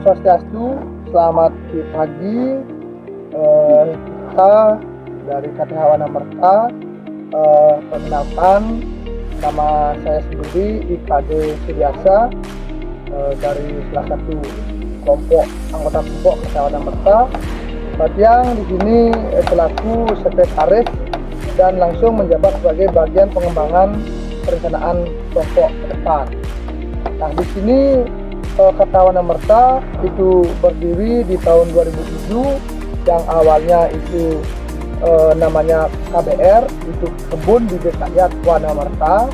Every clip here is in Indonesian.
Swastiastu, selamat pagi. Kita dari KTH Wana Merta, perkenalkan nama saya sendiri IKD Sudiasa, dari salah satu anggota kelompok KTH Wana Merta, yang di sini selaku sekretaris dan langsung menjabat sebagai bagian pengembangan perencanaan kelompok ke depan. Nah, di sini KTH Wana Merta itu berdiri di tahun 2007, yang awalnya itu namanya KBR, itu Kebun Bibit Rakyat Wana Merta.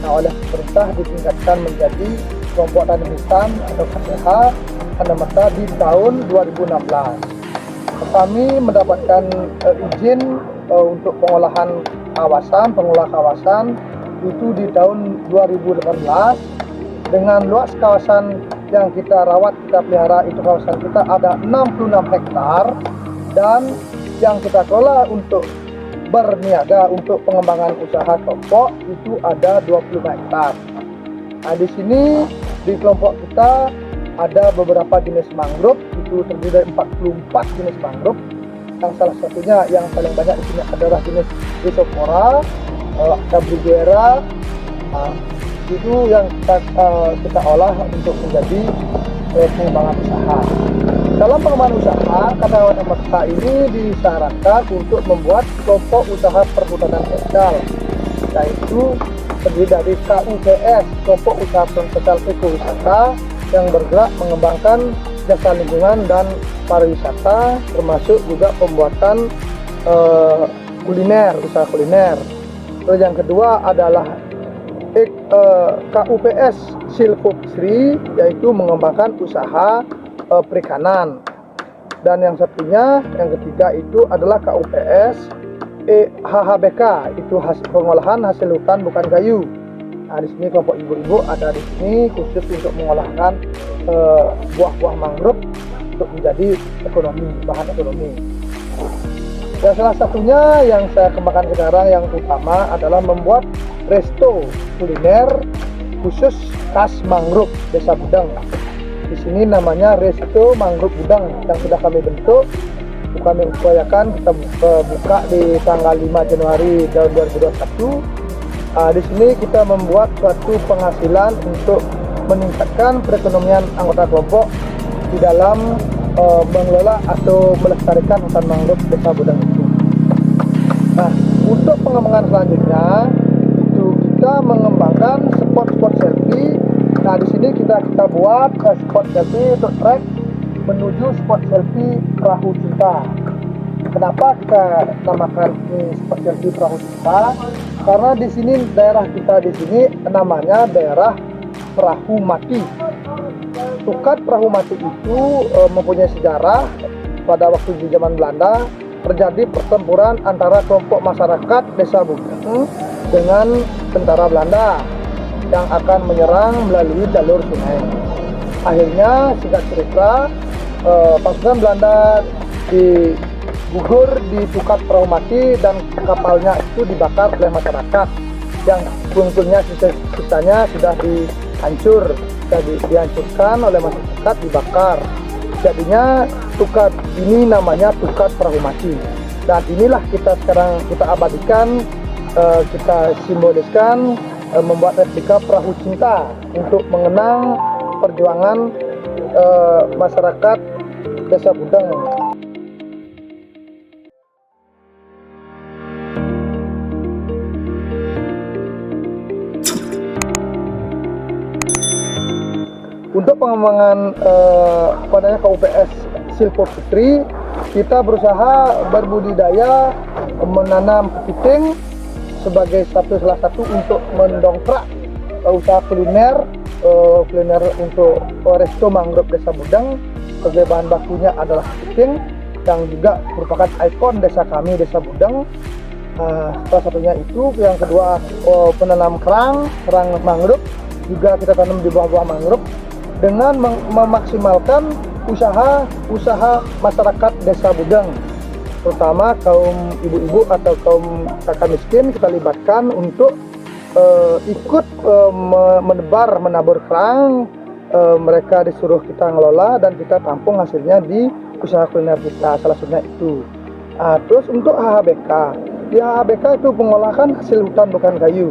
Nah, oleh pemerintah ditingkatkan menjadi Kelompok Tani Hutan atau KTH Wana Merta di tahun 2016. Kami mendapatkan izin untuk pengolahan kawasan itu di tahun 2018. Dengan luas kawasan yang kita rawat, kita pelihara, itu kawasan kita ada 66 hektar, dan yang kita kelola untuk berniaga untuk pengembangan usaha kelompok itu ada 25 hektar. Nah, di sini di kelompok kita ada beberapa jenis mangrove, itu terdiri dari 44 jenis mangrove. Yang salah satunya yang paling banyak di sini adalah jenis Rhizopora, Cabrigera. Itu yang kita olah untuk menjadi pengembangan usaha. Dalam pengembangan usaha, KTH Wana Merta ini disarankan untuk membuat kelompok usaha perhutanan sosial, yaitu terdiri dari KUPS, kelompok usaha sosial ekowisata, yang bergerak mengembangkan jasa lingkungan dan pariwisata, termasuk juga pembuatan usaha kuliner. Terus yang kedua adalah KUPS Silvofishery, yaitu mengembangkan usaha perikanan. Dan yang ketiga itu adalah KUPS HHBK, itu pengolahan hasil hutan bukan kayu. Nah, di sini kelompok ibu-ibu ada di sini khusus untuk mengolahkan buah-buah mangrove untuk menjadi bahan ekonomi. Dan salah satunya yang saya kembangkan sekarang yang utama adalah membuat resto kuliner khusus khas mangrove Desa Budang. Di sini namanya Resto Mangrove Budang yang sudah kami bentuk. Kami upayakan kita buka di tanggal 5 Januari tahun 2021. Di sini kita membuat suatu penghasilan untuk meningkatkan perekonomian anggota kelompok di dalam mengelola atau melestarikan hutan mangrove Desa Budang itu. Nah, untuk pengembangan selanjutnya kita mengembangkan spot selfie. Nah, di sini kita buat spot selfie untuk trek menuju spot selfie Perahu Cinta. Kenapa kita namakan ini spot selfie Perahu Cinta? Karena di sini daerah kita di sini namanya daerah Perahu Mati. Tukat Perahu Mati itu mempunyai sejarah. Pada waktu di zaman Belanda terjadi pertempuran antara kelompok masyarakat Desa Budang dengan tentara Belanda yang akan menyerang melalui jalur sungai. Akhirnya singkat cerita, pasukan Belanda gugur di Tukat Perahu Mati dan kapalnya itu dibakar oleh masyarakat, yang puing-puingnya sisanya sudah dihancurkan oleh masyarakat, dibakar. Jadinya Tukat ini namanya Tukat Perahu Mati, dan inilah kita sekarang kita abadikan, kita simboliskan, membuat replika Perahu Cinta untuk mengenang perjuangan masyarakat Desa Budang. Untuk pengembangan KUPS Silvofishery, kita berusaha berbudidaya menanam kepiting sebagai salah satu untuk mendongkrak usaha kuliner untuk resto mangrove Desa Budang. Sebagai bahan bakunya adalah kepiting, yang juga merupakan ikon desa kami, Desa Budang. Salah satunya itu. Yang kedua, penanam kerang mangrove, juga kita tanam di buah-buah mangrove dengan memaksimalkan usaha masyarakat Desa Budang, terutama kaum ibu-ibu atau kaum kakak miskin. Kita libatkan untuk ikut menabur kerang mereka disuruh kita ngelola dan kita tampung hasilnya di usaha kuliner kita, salah satunya itu. Terus untuk HHBK, di HHBK itu pengolahan hasil hutan bukan kayu.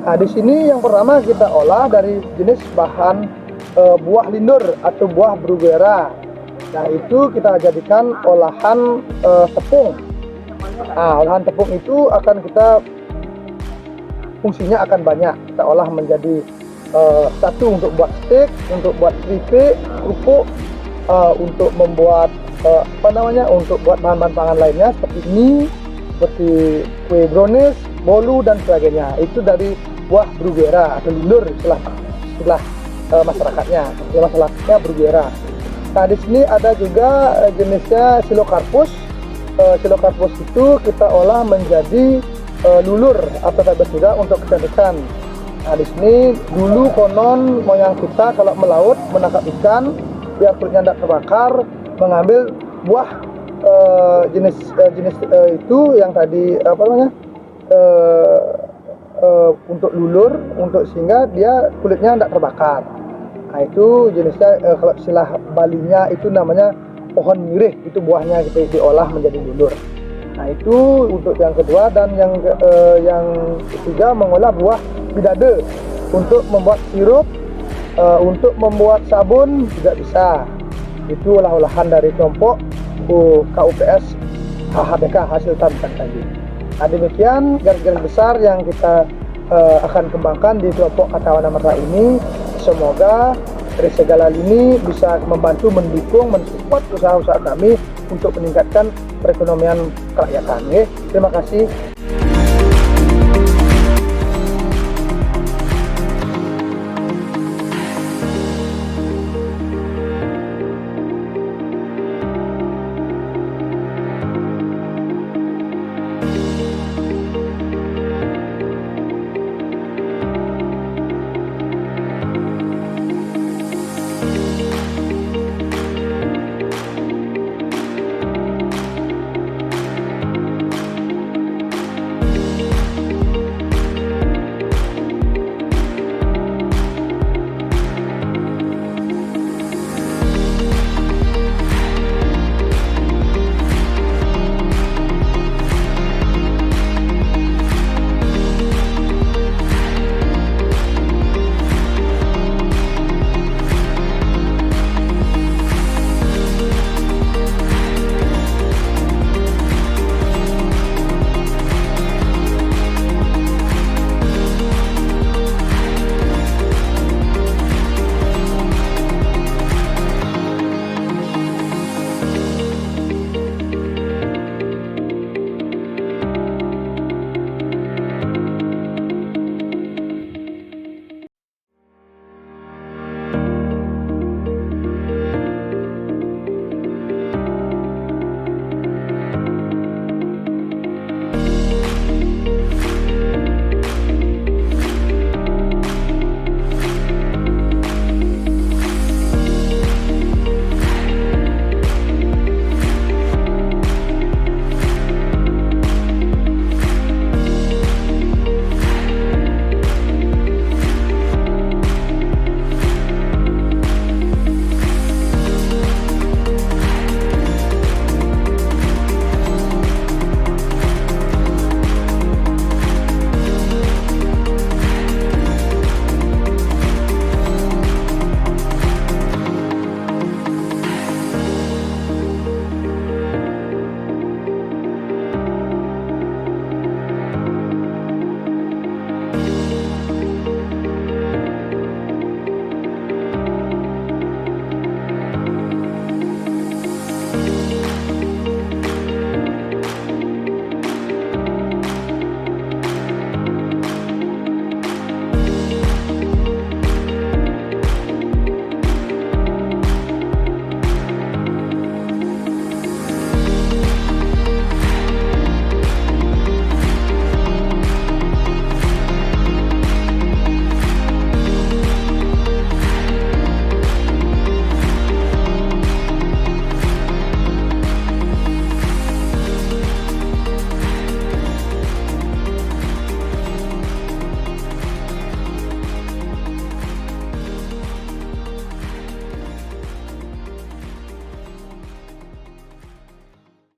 Di sini yang pertama kita olah dari jenis bahan buah lindur atau buah bruguera. Nah itu kita jadikan olahan tepung. Olahan tepung itu akan kita fungsinya akan banyak. Kita olah menjadi satu untuk buat steak, untuk buat keripik, kerupuk, untuk membuat untuk buat bahan-bahan pangan lainnya seperti mie, seperti kue brownies, bolu dan sebagainya. Itu dari buah bruguera atau lindur istilah masyarakatnya. Ya, masyarakatnya bruguera. Nah di sini ada juga jenisnya Xylocarpus. Xylocarpus itu kita olah menjadi lulur atau fiber juga untuk kecantikan. Nah di sini dulu konon moyang kita kalau melaut menangkap ikan biar kulitnya tidak terbakar, mengambil buah jenis itu yang tadi untuk lulur, untuk sehingga dia kulitnya tidak terbakar. Nah itu jenisnya kalau istilah Balinya itu namanya pohon mirih, itu buahnya kita diolah menjadi lulur. Nah itu untuk yang kedua, dan yang ketiga mengolah buah bidade untuk membuat sirup, untuk membuat sabun juga bisa. Itu olah-olahan dari kelompok KUPS HHBK, hasil hutan bukan kayu. Nah demikian garis-garis besar yang kita akan kembangkan di kelompok Katahawana Merta ini. Semoga dari segala lini bisa membantu, mendukung, mensupport usaha-usaha kami untuk meningkatkan perekonomian kerakyatan. Terima kasih.